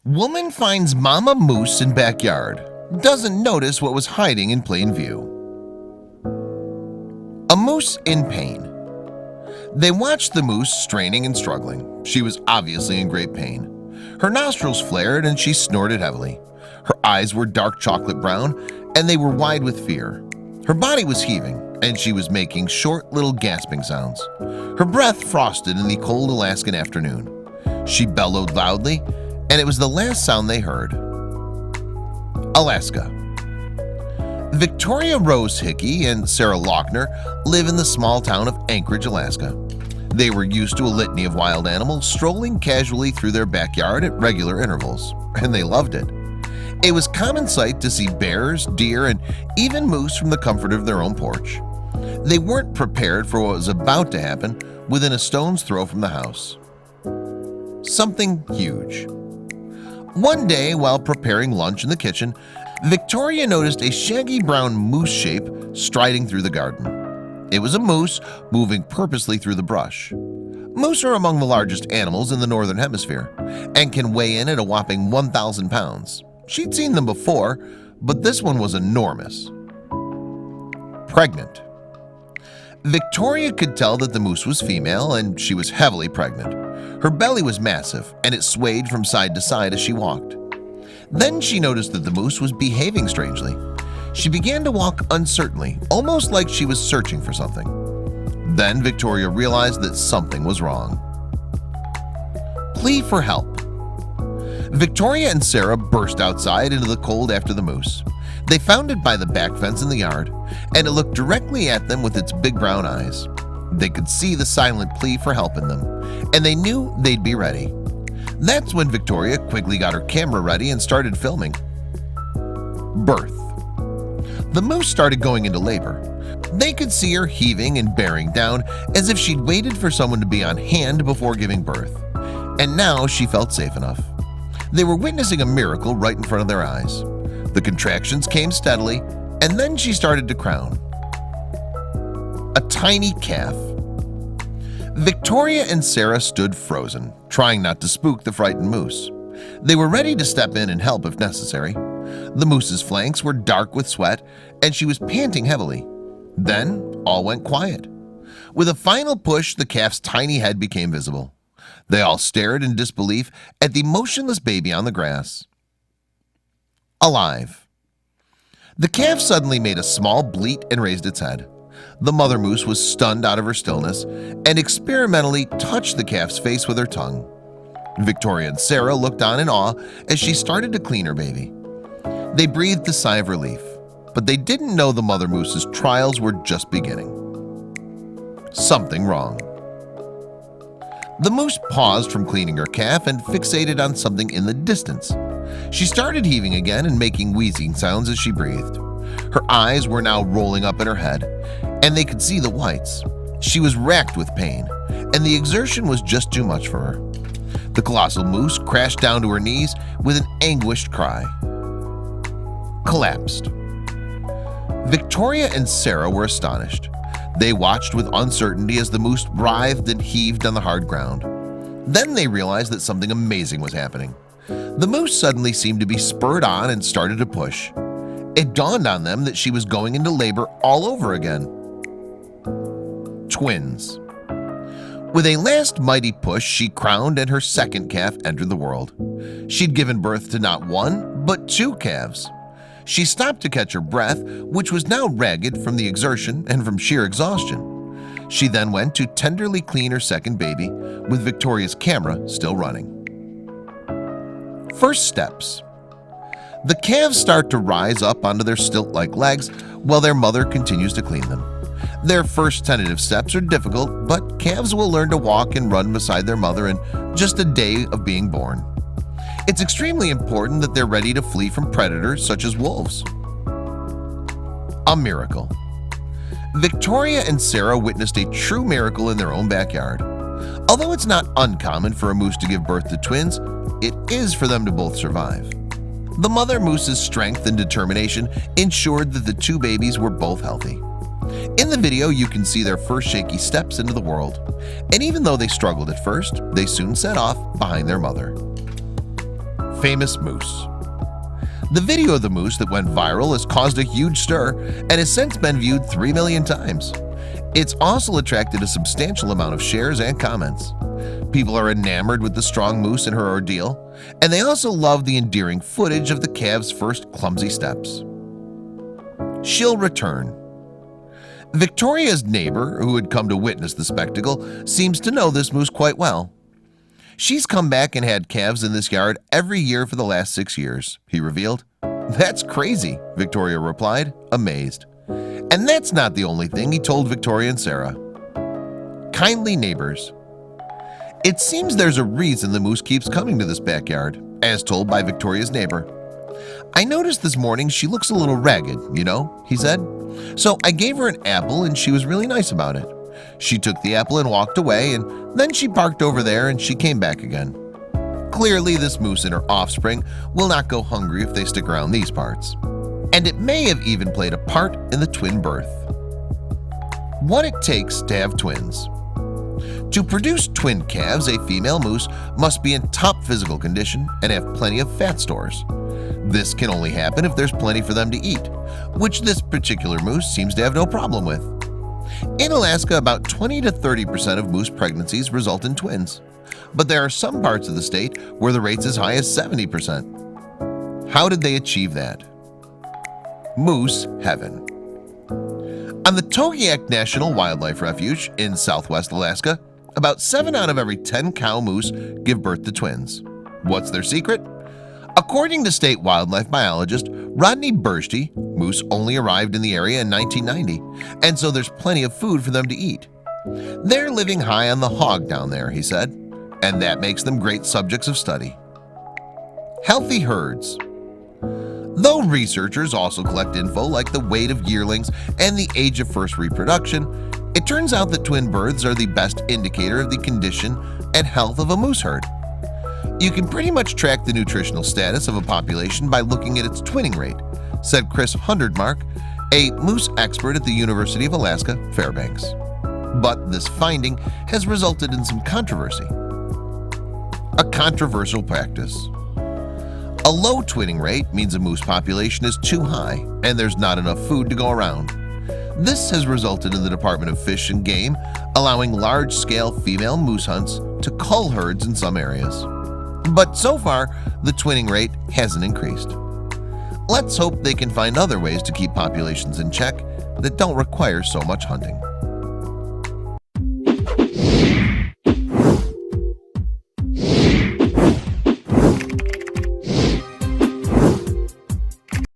Woman finds mama moose in backyard. Doesn't notice what was hiding in plain view. A moose in pain. They watched the moose straining and struggling. She was obviously in great pain. Her nostrils flared and she snorted heavily. Her eyes were dark chocolate brown and they were wide with fear. Her body was heaving and she was making short little gasping sounds. Her breath frosted in the cold Alaskan afternoon. She bellowed loudly, and it was the last sound they heard. Alaska. Victoria Rose Hickey and Sarah Lochner live in the small town of Anchorage, Alaska. They were used to a litany of wild animals strolling casually through their backyard at regular intervals, and they loved it. It was common sight to see bears, deer, and even moose from the comfort of their own porch. They weren't prepared for what was about to happen within a stone's throw from the house. Something huge. One day, while preparing lunch in the kitchen, Victoria noticed a shaggy brown moose shape striding through the garden. It was a moose moving purposely through the brush. Moose are among the largest animals in the northern hemisphere and can weigh in at a whopping 1,000 pounds. She'd seen them before, but this one was enormous. Pregnant. Victoria could tell that the moose was female and she was heavily pregnant. Her belly was massive and it swayed from side to side as she walked. Then she noticed that the moose was behaving strangely. She began to walk uncertainly, almost like she was searching for something. Then Victoria realized that something was wrong. Plea for help. Victoria and Sarah burst outside into the cold after the moose. They found it by the back fence in the yard, and it looked directly at them with its big brown eyes. They could see the silent plea for help in them, and they knew they'd be ready. That's when Victoria quickly got her camera ready and started filming. Birth. The moose started going into labor. They could see her heaving and bearing down as if she'd waited for someone to be on hand before giving birth. And now she felt safe enough. They were witnessing a miracle right in front of their eyes. The contractions came steadily, and then she started to crown. A tiny calf. Victoria and Sarah stood frozen, trying not to spook the frightened moose. They were ready to step in and help if necessary. The moose's flanks were dark with sweat, and she was panting heavily. Then all went quiet. With a final push, the calf's tiny head became visible. They all stared in disbelief at the motionless baby on the grass. Alive. The calf suddenly made a small bleat and raised its head. The mother moose was stunned out of her stillness and experimentally touched the calf's face with her tongue. Victoria and Sarah looked on in awe as she started to clean her baby. They breathed a sigh of relief, but they didn't know the mother moose's trials were just beginning. Something wrong. The moose paused from cleaning her calf and fixated on something in the distance. She started heaving again and making wheezing sounds as she breathed. Her eyes were now rolling up in her head, and they could see the whites. She was racked with pain, and the exertion was just too much for her. The colossal moose crashed down to her knees with an anguished cry. Collapsed. Victoria and Sarah were astonished. They watched with uncertainty as the moose writhed and heaved on the hard ground. Then they realized that something amazing was happening. The moose suddenly seemed to be spurred on and started to push. It dawned on them that she was going into labor all over again. Twins. With a last mighty push, she crowned and her second calf entered the world. She'd given birth to not one, but two calves. She stopped to catch her breath, which was now ragged from the exertion and from sheer exhaustion. She then went to tenderly clean her second baby, with Victoria's camera still running. First steps. The calves start to rise up onto their stilt-like legs while their mother continues to clean them. Their first tentative steps are difficult, but calves will learn to walk and run beside their mother in just a day of being born. It's extremely important that they're ready to flee from predators such as wolves. A miracle. Victoria and Sarah witnessed a true miracle in their own backyard. Although it's not uncommon for a moose to give birth to twins, it is for them to both survive. The mother moose's strength and determination ensured that the two babies were both healthy. In the video, you can see their first shaky steps into the world, and even though they struggled at first, they soon set off behind their mother. Famous moose. The video of the moose that went viral has caused a huge stir and has since been viewed 3 million times. It's also attracted a substantial amount of shares and comments. People are enamored with the strong moose and her ordeal, and they also love the endearing footage of the calf's first clumsy steps. She'll return. Victoria's neighbor, who had come to witness the spectacle, seems to know this moose quite well. She's come back and had calves in this yard every year for the last 6 years, he revealed. That's crazy, Victoria replied, amazed. And that's not the only thing he told Victoria and Sarah. Kindly neighbors. It seems there's a reason the moose keeps coming to this backyard, as told by Victoria's neighbor. I noticed this morning she looks a little ragged, you know, he said. So I gave her an apple and she was really nice about it. She took the apple and walked away, and then she parked over there and she came back again. Clearly this moose and her offspring will not go hungry if they stick around these parts. And it may have even played a part in the twin birth. What it takes to have twins. To produce twin calves, a female moose must be in top physical condition and have plenty of fat stores. This can only happen if there's plenty for them to eat, which this particular moose seems to have no problem with. In Alaska, about 20 to 30% of moose pregnancies result in twins, but there are some parts of the state where the rate's as high as 70%. How did they achieve that? Moose heaven. On the Togiak National Wildlife Refuge in southwest Alaska, about 7 out of every 10 cow moose give birth to twins. What's their secret? According to state wildlife biologist Rodney Bursty, moose only arrived in the area in 1990, and so there's plenty of food for them to eat. They're living high on the hog down there, he said, and that makes them great subjects of study. Healthy herds. Though researchers also collect info like the weight of yearlings and the age of first reproduction, it turns out that twin births are the best indicator of the condition and health of a moose herd. You can pretty much track the nutritional status of a population by looking at its twinning rate, said Chris Hundredmark, a moose expert at the University of Alaska, Fairbanks. But this finding has resulted in some controversy. A controversial practice. A low twinning rate means a moose population is too high and there's not enough food to go around. This has resulted in the Department of Fish and Game allowing large-scale female moose hunts to cull herds in some areas. But so far, the twinning rate hasn't increased. Let's hope they can find other ways to keep populations in check that don't require so much hunting.